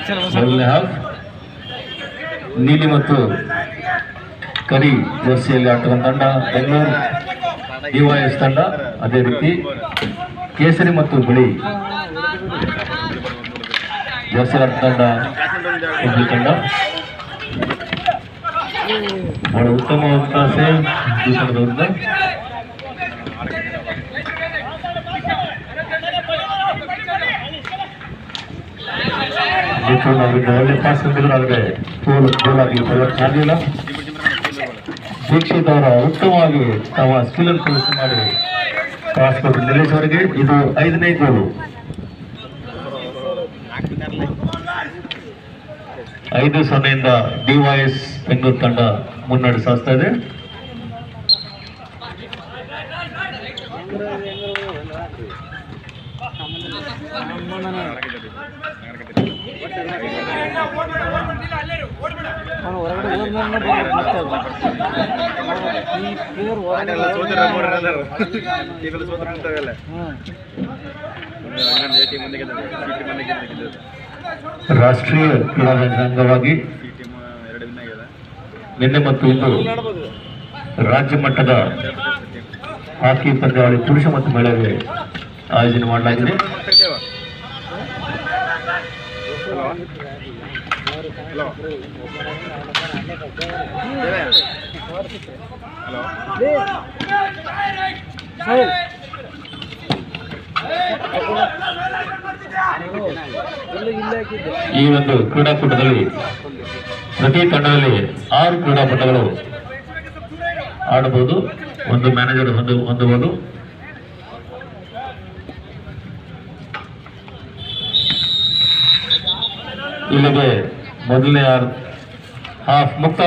ಮೊದಲನೇ ಹಾಫ್ ನೀಲಿ ಮತ್ತು ಕರಿ ಜರ್ಸಿಯಲ್ಲಿ ಆಟದ ತಂಡ ಬೆಂಗಳೂರು ಡಿವೈಎಸ್ ತಂಡ, ಅದೇ ರೀತಿ ಕೇಸರಿ ಮತ್ತು ಬಿಳಿ ಜರ್ಸಿ ಆಟ ತಂಡ ಹುಬ್ಳಿ ತಂಡ. ಬಹಳ ಉತ್ತಮವಾದಂತಹ ಸೇವ್ ಈ ತಂಡದಿಂದ. ಒಳ್ಳೆ ಪಾಸ್ ಬಂದಿದ್ರು, ಆದರೆ ಗೋಲ್ ಆಗಿ ಪರಿವರ್ತನೆ ಆಗಲಿಲ್ಲ. ದೀಕ್ಷಿತ್ ಅವರ ಉತ್ತಮವಾಗಿ ತಮ್ಮ ಸ್ಕಿಲ್ ಅನ್ನು ಪ್ರದರ್ಶನ ಮಾಡಿ ಪಾಸ್ ಕೊಟ್ಟು ನಿಲ್ಲಿಸುವವರೆಗೆ ಇದು 5ನೇ ಗೋಲು. 5-0 ಡಿವೈಎಸ್ ಬೆಂಗಳೂರು ತಂಡ ಮುನ್ನಡೆ ಸಾಧಿಸ್ತಾ ಇದೆ. ರಾಷ್ಟ್ರೀಯ ಕ್ರೀಡಾ ಅಂಗವಾಗಿ ನಿನ್ನೆ ಮತ್ತು ಇಂದು ರಾಜ್ಯ ಮಟ್ಟದ ಹಾಕಿ ಪಂದ್ಯಾವಳಿ ಪುರುಷ ಮತ್ತು ಮಹಿಳೆಯರಿಗೆ ಆಯೋಜನೆ ಮಾಡಲಾಗಿದೆ. ಈ ಒಂದು ಕ್ರೀಡಾಕೂಟದಲ್ಲಿ ಪ್ರತಿ ತಂಡದಲ್ಲಿ 6 ಕ್ರೀಡಾಪಟುಗಳು ಆಡಬಹುದು, ಒಂದು ಮ್ಯಾನೇಜರ್ ಹೊಂದಬಹುದು. ಇಲ್ಲಿಗೆ ಮೊದಲನೇ ಹಾಫ್ ಮುಕ್ತ.